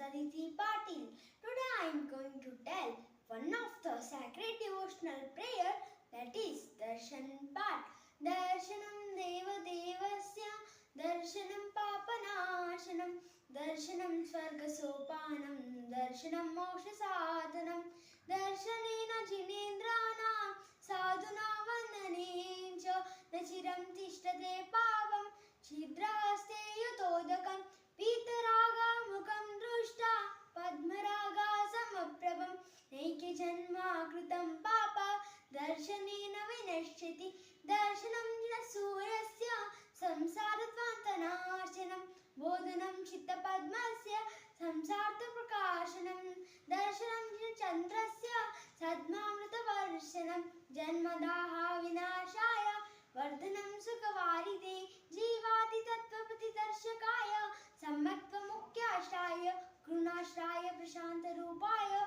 Aditi Patil. Today I am going to tell one of the sacred devotional prayer, that is Darshan Part. Darshanam Deva Devasya Darshanam Papanashanam Darshanam Swarga Sopanam Darshanam Moksha Sadhanam Darshanena Jinendranam Sadhuna Vandanencha Nachiram Tishtate Pavam Chidraste Yutodakam Pitaraga Mukam Drushta Padmaraga Samaprabham Neke Janma Kritam Papa Darshanena Vinashyati Darshanam Jina Suryasya Samsaratvantanashanam Bodhanam Chitta Padmasya Samsartha Prakashanam Darshanam Jina Chandrasya Sadmamrita Varshanam Janmadaha Vinashaya Vardhanam Sukhavarite Jivati Tattvapati Darshakaya Sammatva Mukyashraya Grunashraya Prashanta Rupaya